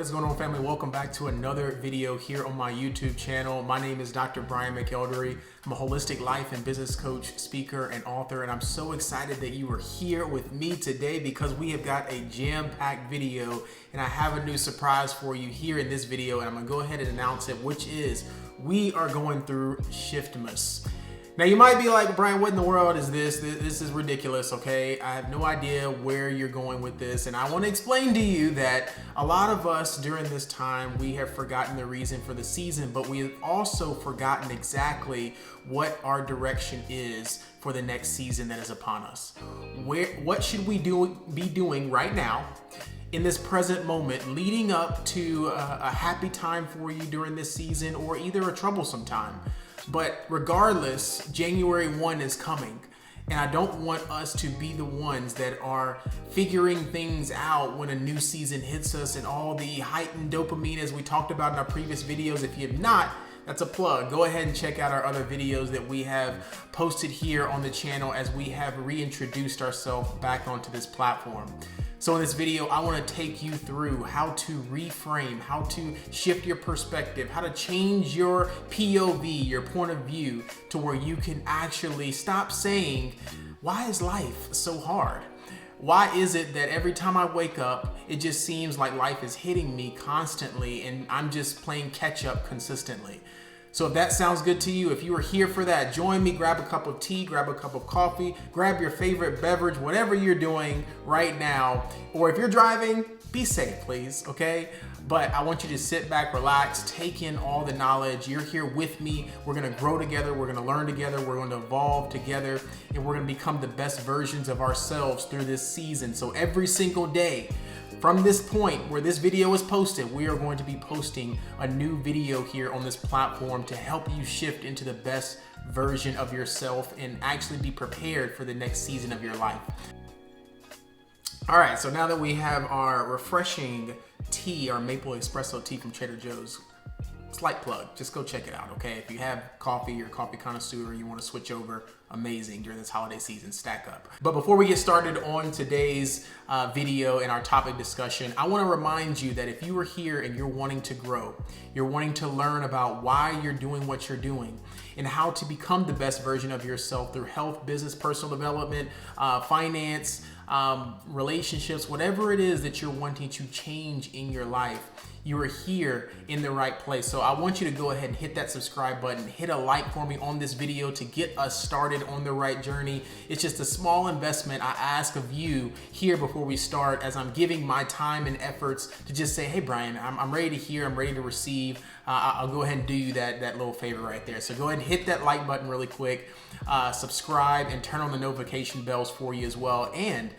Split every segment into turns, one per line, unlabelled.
What is going on, family? Welcome back to another video here on my YouTube channel. My name is Dr. Brian McElderry. I'm a holistic life and business coach, speaker, and author, and I'm so excited that you are here with me today because we have got a jam-packed video, and I have a new surprise for you here in this video, and I'm gonna go ahead and announce it, which is we are going through SHIFTmas. Now you might be like, Brian, what in the world is this? This is ridiculous, okay? I have no idea where you're going with this. And I want to explain to you that a lot of us during this time, we have forgotten the reason for the season, but we have also forgotten exactly what our direction is for the next season that is upon us. What should we be doing right now in this present moment leading up to a happy time for you during this season or either a troublesome time? But regardless, January 1 is coming, and I don't want us to be the ones that are figuring things out when a new season hits us and all the heightened dopamine as we talked about in our previous videos. If you have not, that's a plug. Go ahead and check out our other videos that we have posted here on the channel as we have reintroduced ourselves back onto this platform. So in this video, I want to take you through how to reframe, how to shift your perspective, how to change your POV, your point of view, to where you can actually stop saying, why is life so hard? Why is it that every time I wake up, it just seems like life is hitting me constantly and I'm just playing catch up consistently? So if that sounds good to you, if you are here for that, join me, grab a cup of tea, grab a cup of coffee, grab your favorite beverage, whatever you're doing right now. Or if you're driving, be safe, please, okay? But I want you to sit back, relax, take in all the knowledge. You're here with me. We're gonna grow together, we're gonna learn together, we're gonna evolve together, and we're gonna become the best versions of ourselves through this season. So every single day, from this point where this video is posted, we are going to be posting a new video here on this platform to help you shift into the best version of yourself and actually be prepared for the next season of your life. All right, so now that we have our refreshing tea, our maple espresso tea from Trader Joe's, slight plug, just go check it out, okay? If you have coffee, you're a coffee connoisseur, you want to switch over, amazing, during this holiday season, stack up. But before we get started on today's video and our topic discussion, I want to remind you that if you are here and you're wanting to grow, you're wanting to learn about why you're doing what you're doing and how to become the best version of yourself through health, business, personal development, finance, relationships, whatever it is that you're wanting to change in your life, you are here in the right place. So I want you to go ahead and hit that subscribe button, hit a like for me on this video to get us started on the right journey. It's just a small investment I ask of you here before we start, as I'm giving my time and efforts to just say, hey Brian, I'm ready to hear, I'm ready to receive. I'll go ahead and do you that little favor right there. So go ahead and hit that like button really quick, subscribe, and turn on the notification bells for you as well. And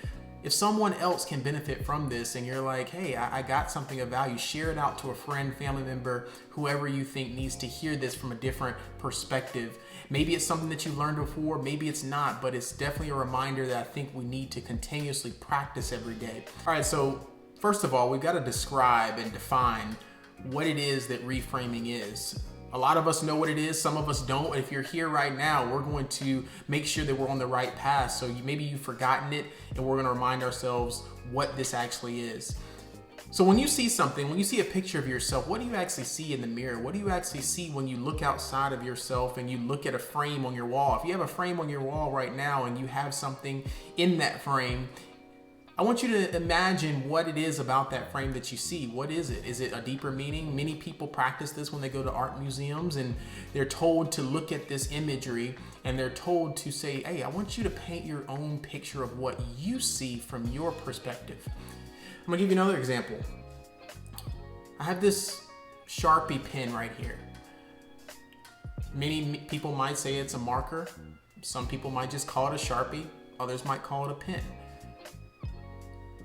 if someone else can benefit from this and you're like, hey, I got something of value, share it out to a friend, family member, whoever you think needs to hear this from a different perspective. Maybe it's something that you learned before, maybe it's not, but it's definitely a reminder that I think we need to continuously practice every day. All right, so first of all, we've got to describe and define what it is that reframing is. A lot of us know what it is, some of us don't. If you're here right now, we're going to make sure that we're on the right path. So maybe you've forgotten it, and we're gonna remind ourselves what this actually is. So when you see something, when you see a picture of yourself, what do you actually see in the mirror? What do you actually see when you look outside of yourself and you look at a frame on your wall? If you have a frame on your wall right now and you have something in that frame, I want you to imagine what it is about that frame that you see. What is it? Is it a deeper meaning? Many people practice this when they go to art museums and they're told to look at this imagery and they're told to say, hey, I want you to paint your own picture of what you see from your perspective. I'm gonna give you another example. I have this Sharpie pen right here. Many people might say it's a marker. Some people might just call it a Sharpie. Others might call it a pen.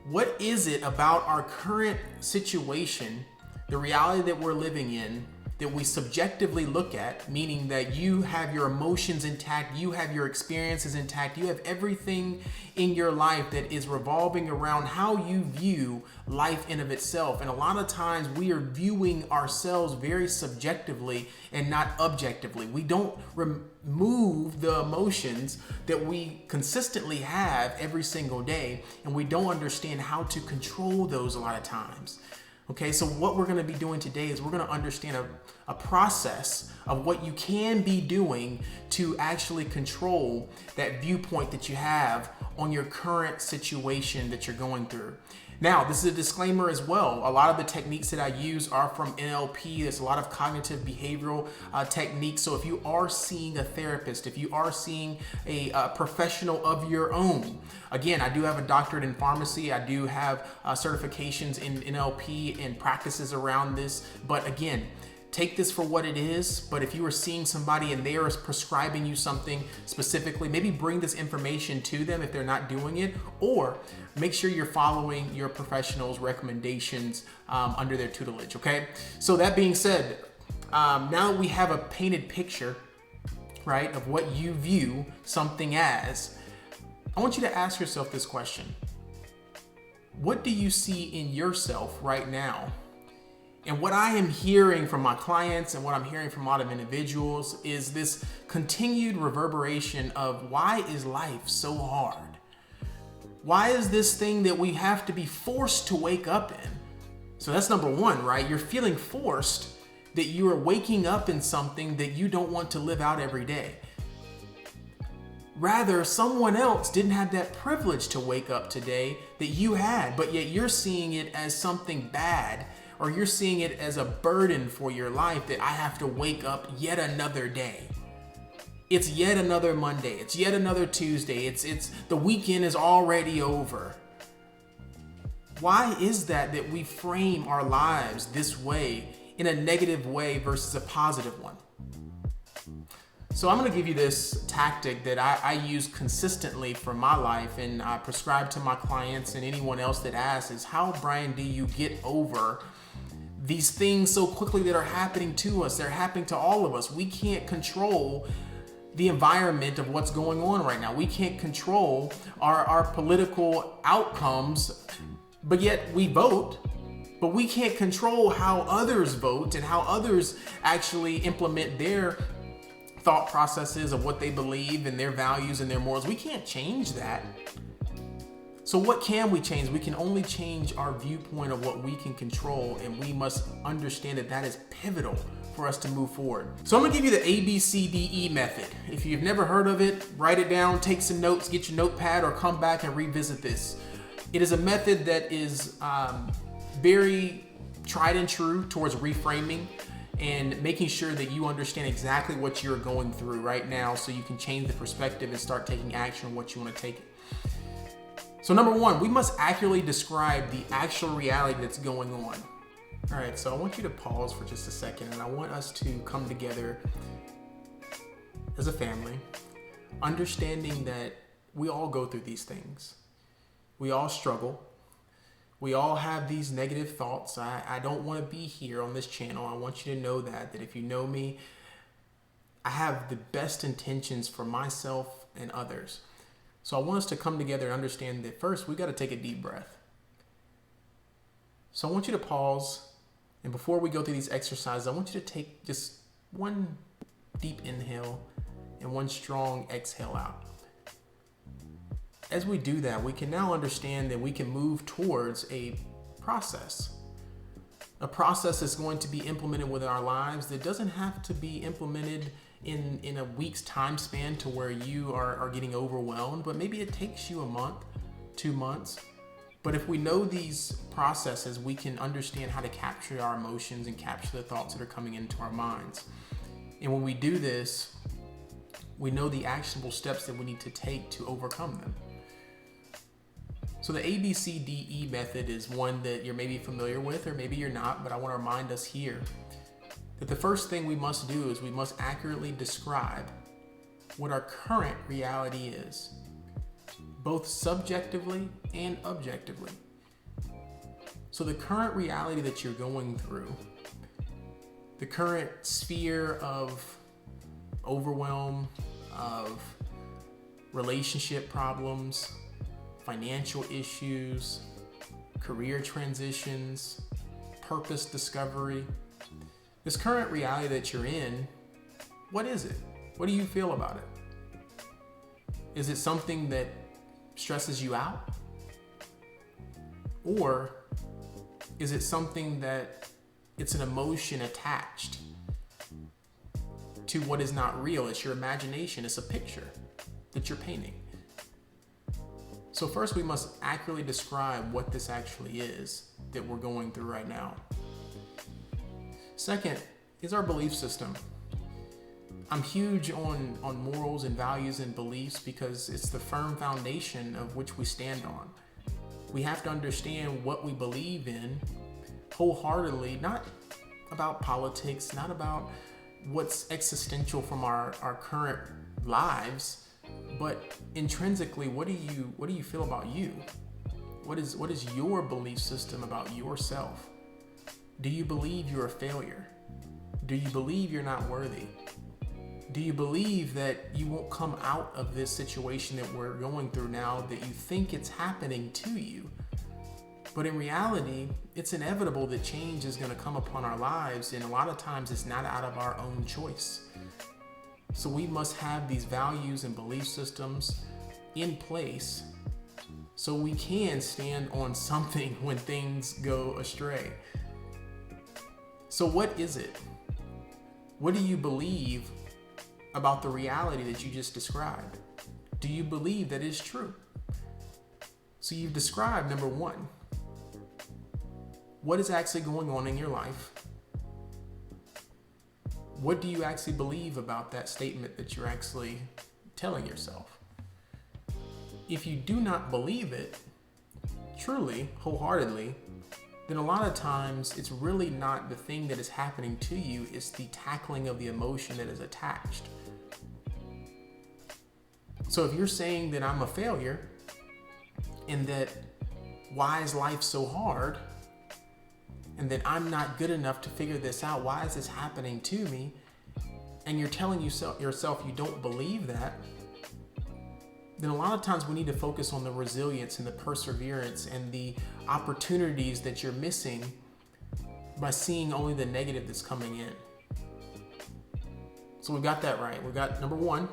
What is it about our current situation, the reality that we're living in, that we subjectively look at, meaning that you have your emotions intact, you have your experiences intact, you have everything in your life that is revolving around how you view life in of itself. And a lot of times we are viewing ourselves very subjectively and not objectively. We don't remove the emotions that we consistently have every single day, and we don't understand how to control those a lot of times. Okay, so what we're going to be doing today is we're going to understand a process of what you can be doing to actually control that viewpoint that you have on your current situation that you're going through. Now, this is a disclaimer as well. A lot of the techniques that I use are from NLP. There's a lot of cognitive behavioral techniques. So if you are seeing a therapist, if you are seeing a professional of your own, again, I do have a doctorate in pharmacy. I do have certifications in NLP and practices around this. But again, take this for what it is, but if you are seeing somebody and they are prescribing you something specifically, maybe bring this information to them if they're not doing it, or make sure you're following your professional's recommendations under their tutelage, okay? So that being said, now that we have a painted picture, right, of what you view something as, I want you to ask yourself this question. What do you see in yourself right now? And what I am hearing from my clients and what I'm hearing from a lot of individuals is this continued reverberation of, why is life so hard? Why is this thing that we have to be forced to wake up in? So that's number one, right? You're feeling forced that you are waking up in something that you don't want to live out every day. Rather, someone else didn't have that privilege to wake up today that you had, but yet you're seeing it as something bad, or you're seeing it as a burden for your life that I have to wake up yet another day. It's yet another Monday. It's yet another Tuesday. It's the weekend is already over. Why is that we frame our lives this way, in a negative way versus a positive one? So I'm going to give you this tactic that I use consistently for my life, and I prescribe to my clients and anyone else that asks, is how, Brian, do you get over these things so quickly that are happening to us? They're happening to all of us. We can't control the environment of what's going on right now. We can't control our political outcomes, but yet we vote. But we can't control how others vote and how others actually implement their thought processes of what they believe and their values and their morals. We can't change that. So what can we change? We can only change our viewpoint of what we can control, and we must understand that that is pivotal for us to move forward. So I'm gonna give you the ABCDE method. If you've never heard of it, write it down, take some notes, get your notepad, or come back and revisit this. It is a method that is very tried and true towards reframing and making sure that you understand exactly what you're going through right now so you can change the perspective and start taking action on what you want to take it. So number one, we must accurately describe the actual reality that's going on. All right, so I want you to pause for just a second, and I want us to come together as a family, understanding that we all go through these things. We all struggle. We all have these negative thoughts. I don't want to be here on this channel. I want you to know that if you know me, I have the best intentions for myself and others. So I want us to come together and understand that first, we got to take a deep breath. So I want you to pause. And before we go through these exercises, I want you to take just one deep inhale and one strong exhale out. As we do that, we can now understand that we can move towards a process. A process that's going to be implemented within our lives that doesn't have to be implemented in a week's time span to where you are getting overwhelmed, but maybe it takes you a month, 2 months. But if we know these processes, we can understand how to capture our emotions and capture the thoughts that are coming into our minds. And when we do this, we know the actionable steps that we need to take to overcome them. So the ABCDE method is one that you're maybe familiar with, or maybe you're not, but I want to remind us here that the first thing we must do is we must accurately describe what our current reality is, both subjectively and objectively. So the current reality that you're going through, the current sphere of overwhelm, of relationship problems, financial issues, career transitions, purpose discovery. This current reality that you're in, what is it? What do you feel about it? Is it something that stresses you out? Or Is it something that it's an emotion attached to what is not real? It's your imagination. It's a picture that you're painting. So first, we must accurately describe what this actually is that we're going through right now. Second is our belief system. I'm huge on morals and values and beliefs because it's the firm foundation of which we stand on. We have to understand what we believe in wholeheartedly, not about politics, not about what's existential from our current lives, but intrinsically, what do you feel about you? What is your belief system about yourself? Do you believe you're a failure? Do you believe you're not worthy? Do you believe that you won't come out of this situation that we're going through now, that you think it's happening to you? But in reality, it's inevitable that change is going to come upon our lives, and a lot of times it's not out of our own choice. So we must have these values and belief systems in place so we can stand on something when things go astray. So what is it? What do you believe about the reality that you just described? Do you believe that is true? So you've described number one, what is actually going on in your life? What do you actually believe about that statement that you're actually telling yourself? If you do not believe it truly, wholeheartedly, then a lot of times it's really not the thing that is happening to you, it's the tackling of the emotion that is attached. So if you're saying that I'm a failure and that why is life so hard and that I'm not good enough to figure this out, why is this happening to me? And you're telling yourself you don't believe that, then a lot of times we need to focus on the resilience and the perseverance and the opportunities that you're missing by seeing only the negative that's coming in. So we got that right. We got number one,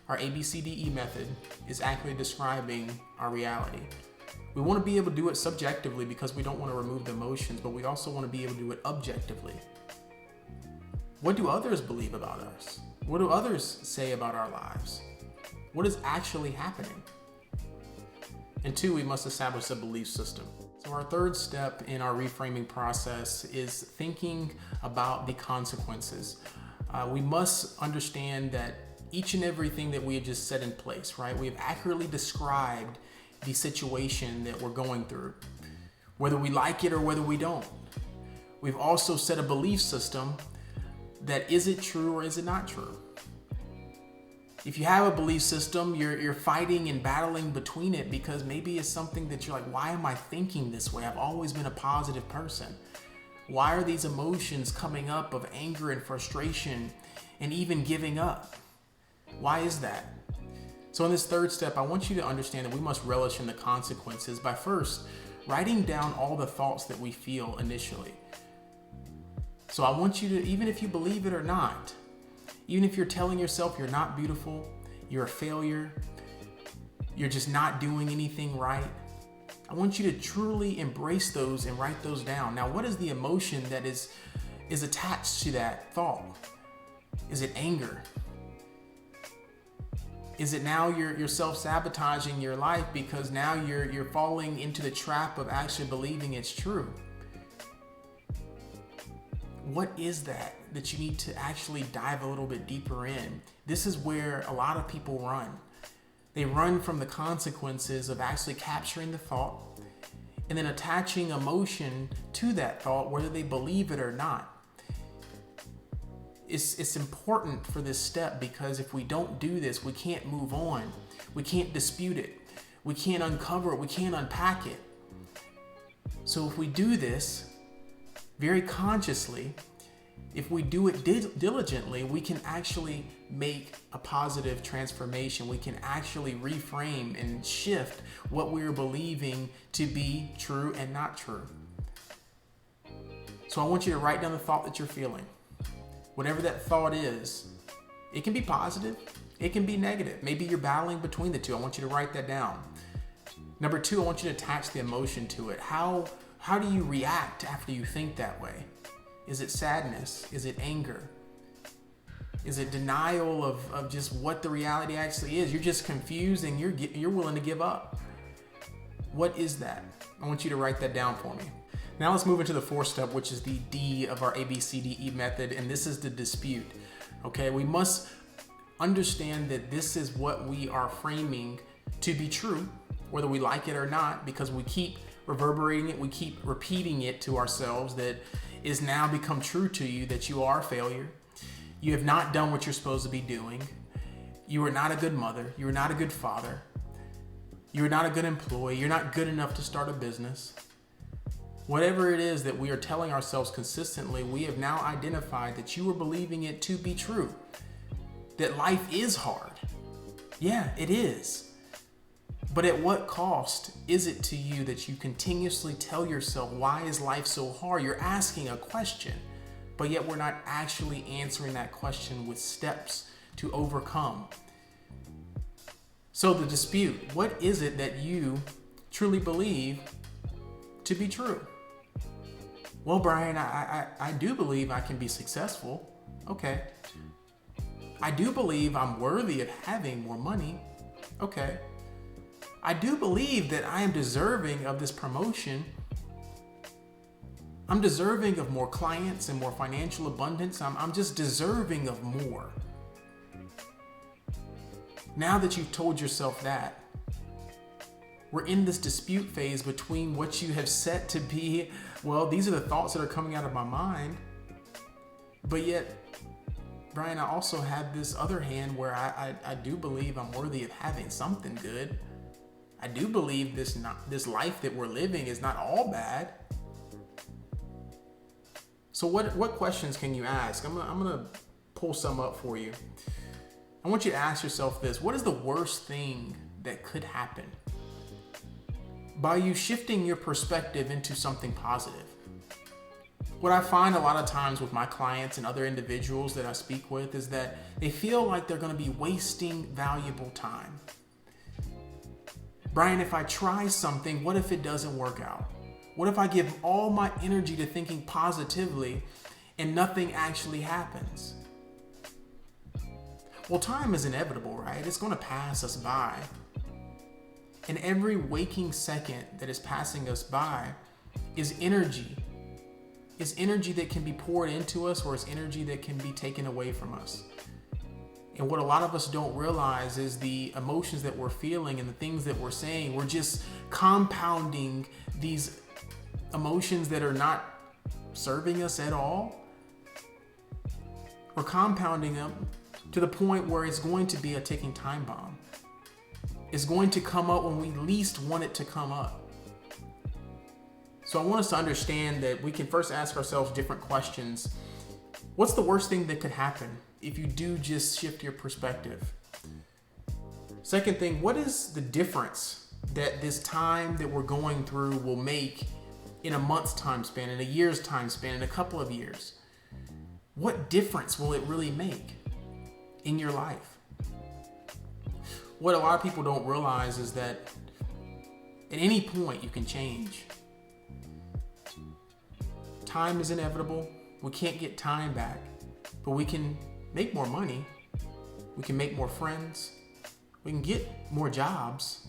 our ABCDE method is accurately describing our reality. We want to be able to do it subjectively because we don't want to remove the emotions, but we also want to be able to do it objectively. What do others believe about us? What do others say about our lives? What is actually happening? And two, we must establish a belief system. So our third step in our reframing process is thinking about the consequences. We must understand that each and everything that we have just set in place, right? We have accurately described the situation that we're going through, whether we like it or whether we don't. We've also set a belief system that is it true or is it not true? If you have a belief system, you're fighting and battling between it because maybe it's something that you're like, why am I thinking this way? I've always been a positive person. Why are these emotions coming up of anger and frustration and even giving up? Why is that? So in this third step, I want you to understand that we must relish in the consequences by first writing down all the thoughts that we feel initially. So I want you to, even if you believe it or not, even if you're telling yourself you're not beautiful, you're a failure, you're just not doing anything right, I want you to truly embrace those and write those down. Now, what is the emotion that is attached to that thought? Is it anger? Is it now you're self-sabotaging your life because now you're falling into the trap of actually believing it's true? What is that you need to actually dive a little bit deeper in? This is where a lot of people run. They run from the consequences of actually capturing the thought and then attaching emotion to that thought, whether they believe it or not. It's important for this step because if we don't do this, we can't move on. We can't dispute it. We can't uncover it. We can't unpack it. So if we do this very consciously, if we do it diligently, we can actually make a positive transformation. We can actually reframe and shift what we're believing to be true and not true. So I want you to write down the thought that you're feeling. Whatever that thought is, it can be positive, it can be negative. Maybe you're battling between the two. I want you to write that down. Number two, I want you to attach the emotion to it. How How do you react after you think that way? Is it sadness? Is it anger? Is it denial of just what the reality actually is? You're just confused and you're willing to give up. What is that? I want you to write that down for me. Now let's move into the fourth step, which is the D of our ABCDE method, and this is the dispute. Okay, we must understand that this is what we are framing to be true, whether we like it or not, because we keep reverberating it, we keep repeating it to ourselves that is now become true to you, that you are a failure. You have not done what you're supposed to be doing. You are not a good mother. You are not a good father. You are not a good employee. You're not good enough to start a business. Whatever it is that we are telling ourselves consistently, we have now identified that you are believing it to be true. That life is hard. Yeah, it is. But at what cost is it to you that you continuously tell yourself, why is life so hard? You're asking a question, but yet we're not actually answering that question with steps to overcome. So the dispute, what is it that you truly believe to be true? Well, Brian, I do believe I can be successful. Okay. I do believe I'm worthy of having more money. Okay. I do believe that I am deserving of this promotion. I'm deserving of more clients and more financial abundance. I'm just deserving of more. Now that you've told yourself that, we're in this dispute phase between what you have set to be, well, these are the thoughts that are coming out of my mind, but yet, Brian, I also have this other hand where I do believe I'm worthy of having something good. I do believe this life that we're living is not all bad. So what questions can you ask? I'm gonna pull some up for you. I want you to ask yourself this: what is the worst thing that could happen by you shifting your perspective into something positive? What I find a lot of times with my clients and other individuals that I speak with is that they feel like they're going to be wasting valuable time. Brian, if I try something, what if it doesn't work out? What if I give all my energy to thinking positively and nothing actually happens? Well, time is inevitable, right? It's going to pass us by. And every waking second that is passing us by is energy. It's energy that can be poured into us, or it's energy that can be taken away from us. And what a lot of us don't realize is the emotions that we're feeling and the things that we're saying, we're just compounding these emotions that are not serving us at all. We're compounding them to the point where it's going to be a ticking time bomb. It's going to come up when we least want it to come up. So I want us to understand that we can first ask ourselves different questions. What's the worst thing that could happen if you do just shift your perspective? Second thing, what is the difference that this time that we're going through will make in a month's time span, in a year's time span, in a couple of years? What difference will it really make in your life? What a lot of people don't realize is that at any point you can change. Time is inevitable. We can't get time back, but we can make more money. We can make more friends. We can get more jobs.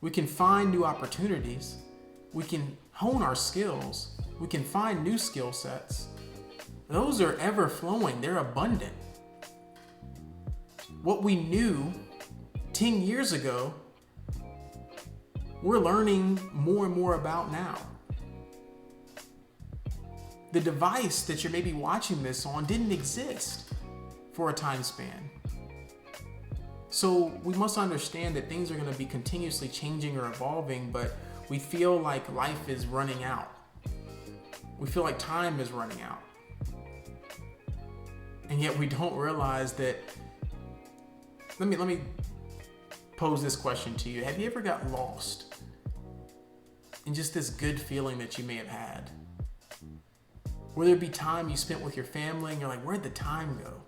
We can find new opportunities. We can hone our skills. We can find new skill sets. Those are ever flowing. They're abundant. What we knew 10 years ago, we're learning more and more about now. The device that you're maybe watching this on didn't exist for a time span. So we must understand that things are going to be continuously changing or evolving, but we feel like life is running out. We feel like time is running out. And yet we don't realize that. Let me pose this question to you. Have you ever got lost in just this good feeling that you may have had? Will there be time you spent with your family and you're like, where'd the time go?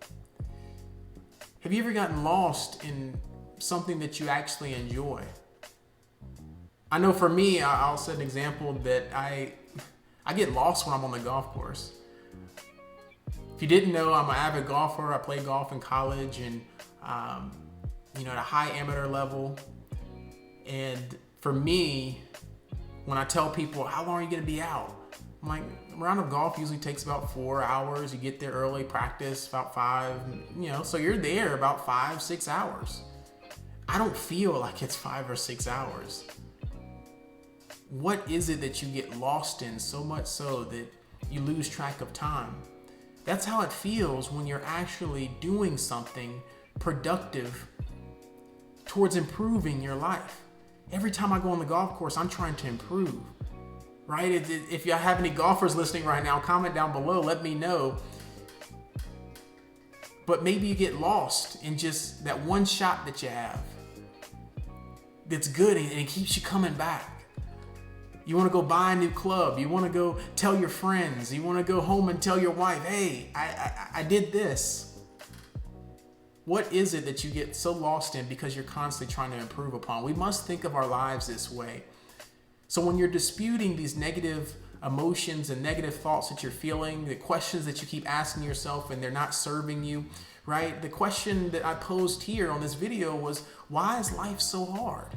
Have you ever gotten lost in something that you actually enjoy? I know for me, I'll set an example that I get lost when I'm on the golf course. If you didn't know, I'm an avid golfer. I played golf in college and, at a high amateur level. And for me, when I tell people, how long are you going to be out? I'm like, a round of golf usually takes about 4 hours. You get there early, practice about 5, so you're there about 5-6 hours. I don't feel like it's 5 or 6 hours. What is it that you get lost in so much so that you lose track of time? That's how it feels when you're actually doing something productive towards improving your life. Every time I go on the golf course, I'm trying to improve, right? If you have any golfers listening right now, comment down below, let me know. But maybe you get lost in just that one shot that you have that's good and it keeps you coming back. You want to go buy a new club. You want to go tell your friends. You want to go home and tell your wife, hey, I did this. What is it that you get so lost in because you're constantly trying to improve upon? We must think of our lives this way. So when you're disputing these negative emotions and negative thoughts that you're feeling, the questions that you keep asking yourself and they're not serving you, right? The question that I posed here on this video was, why is life so hard?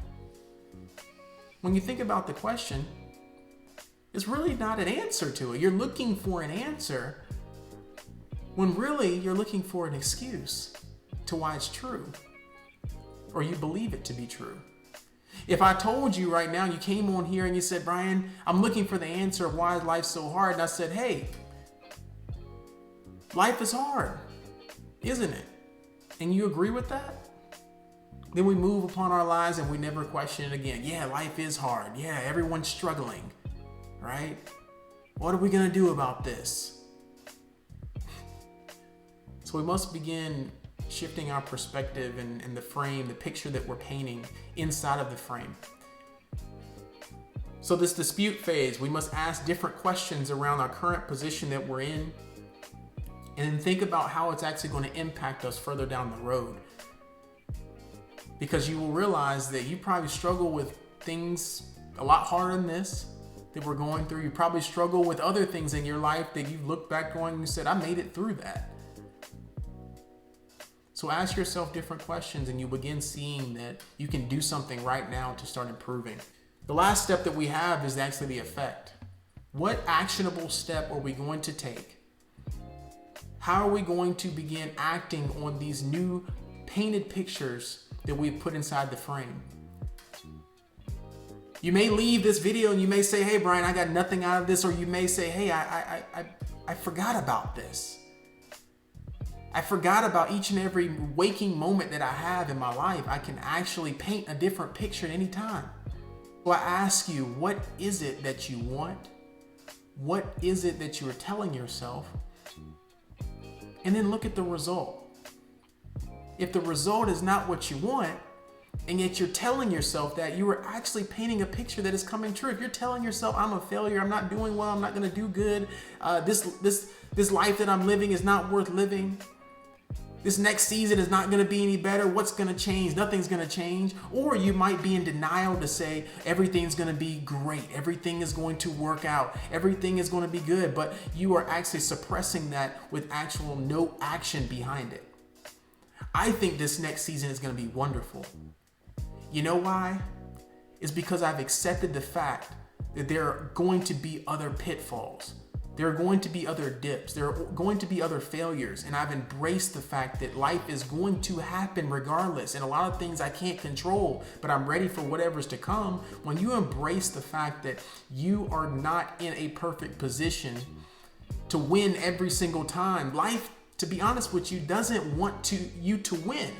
When you think about the question, it's really not an answer to it. You're looking for an answer when really you're looking for an excuse to why it's true, or you believe it to be true. If I told you right now, you came on here and you said, Brian, I'm looking for the answer of why life's so hard. And I said, hey, life is hard, isn't it? And you agree with that? Then we move upon our lives and we never question it again. Yeah, life is hard. Yeah, everyone's struggling, right? What are we going to do about this? So we must begin shifting our perspective and the frame, the picture that we're painting inside of the frame. So this dispute phase, we must ask different questions around our current position that we're in and then think about how it's actually going to impact us further down the road. Because you will realize that you probably struggle with things a lot harder than this that we're going through. You probably struggle with other things in your life that you look back on and you said, I made it through that. So ask yourself different questions and you begin seeing that you can do something right now to start improving. The last step that we have is actually the effect. What actionable step are we going to take? How are we going to begin acting on these new painted pictures that we've put inside the frame? You may leave this video and you may say, hey, Brian, I got nothing out of this. Or you may say, hey, I forgot about this. I forgot about each and every waking moment that I have in my life. I can actually paint a different picture at any time. So I ask you, what is it that you want? What is it that you are telling yourself? And then look at the result. If the result is not what you want, and yet you're telling yourself that, you are actually painting a picture that is coming true. If you're telling yourself, I'm a failure, I'm not doing well, I'm not going to do good, this life that I'm living is not worth living, this next season is not going to be any better, what's going to change? Nothing's going to change. Or you might be in denial to say everything's going to be great, everything is going to work out, everything is going to be good, but you are actually suppressing that with actual no action behind it. I think this next season is going to be wonderful. You know why? It's because I've accepted the fact that there are going to be other pitfalls. There are going to be other dips. There are going to be other failures. And I've embraced the fact that life is going to happen regardless. And a lot of things I can't control, but I'm ready for whatever's to come. When you embrace the fact that you are not in a perfect position to win every single time, life, to be honest with you, doesn't want you to win.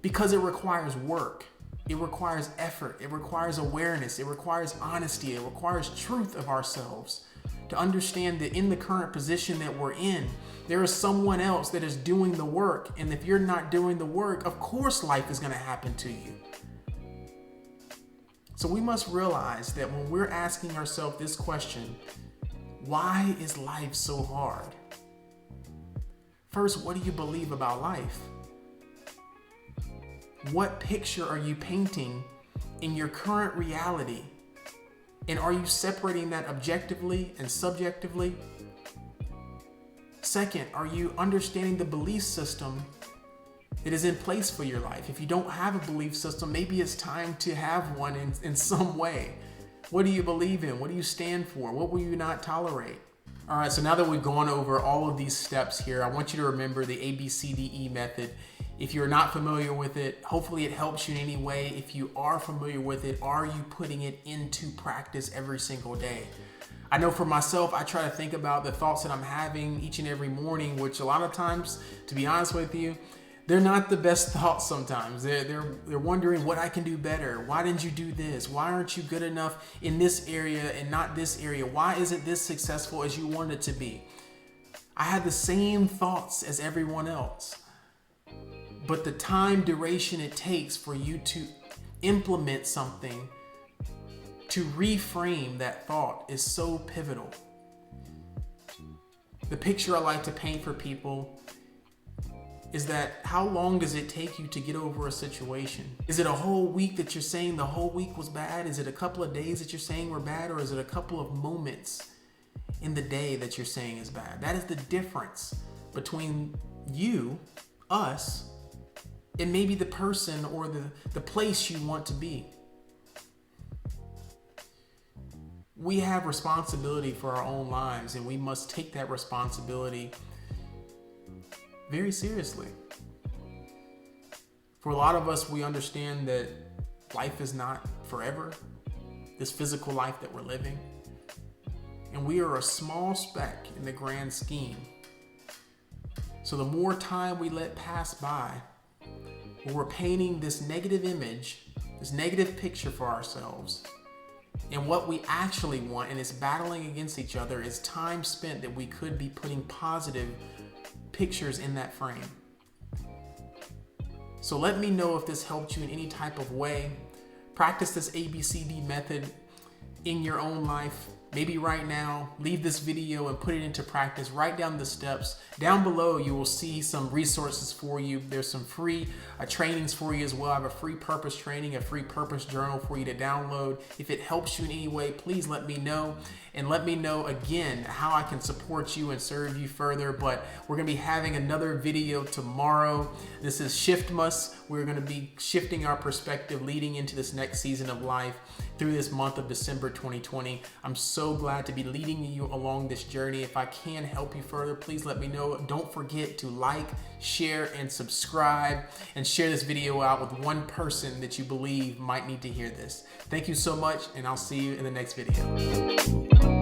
Because it requires work, it requires effort, it requires awareness, it requires honesty, it requires truth of ourselves to understand that in the current position that we're in, there is someone else that is doing the work. And if you're not doing the work, of course life is going to happen to you. So we must realize that when we're asking ourselves this question, why is life so hard? First, what do you believe about life? What picture are you painting in your current reality? And are you separating that objectively and subjectively? Second, are you understanding the belief system that is in place for your life? If you don't have a belief system, maybe it's time to have one in some way. What do you believe in? What do you stand for? What will you not tolerate? All right, so now that we've gone over all of these steps here, I want you to remember the ABCDE method. If you're not familiar with it, hopefully it helps you in any way. If you are familiar with it, are you putting it into practice every single day? I know for myself, I try to think about the thoughts that I'm having each and every morning, which a lot of times, to be honest with you, they're not the best thoughts sometimes. They're wondering what I can do better. Why didn't you do this? Why aren't you good enough in this area and not this area? Why isn't this successful as you want it to be? I had the same thoughts as everyone else. But the time duration it takes for you to implement something, to reframe that thought, is so pivotal. The picture I like to paint for people is that how long does it take you to get over a situation? Is it a whole week that you're saying the whole week was bad? Is it a couple of days that you're saying were bad? Or is it a couple of moments in the day that you're saying is bad? That is the difference between you, us, and maybe the person or the place you want to be. We have responsibility for our own lives, and we must take that responsibility very seriously. For a lot of us, we understand that life is not forever, this physical life that we're living, and we are a small speck in the grand scheme. So the more time we let pass by, when we're painting this negative image, this negative picture for ourselves, and what we actually want, and it's battling against each other, is time spent that we could be putting positive pictures in that frame. So let me know if this helped you in any type of way. Practice this ABCD method in your own life. Maybe right now, leave this video and put it into practice. Write down the steps. Down below, you will see some resources for you. There's some free trainings for you as well. I have a free purpose training, a free purpose journal for you to download. If it helps you in any way, please let me know. And let me know again how I can support you and serve you further. But we're going to be having another video tomorrow. This is SHIFTmas. We're going to be shifting our perspective leading into this next season of life through this month of December 2020. I'm so glad to be leading you along this journey. If I can help you further, please let me know. Don't forget to like, share, and subscribe, and share this video out with one person that you believe might need to hear this. Thank you so much, and I'll see you in the next video.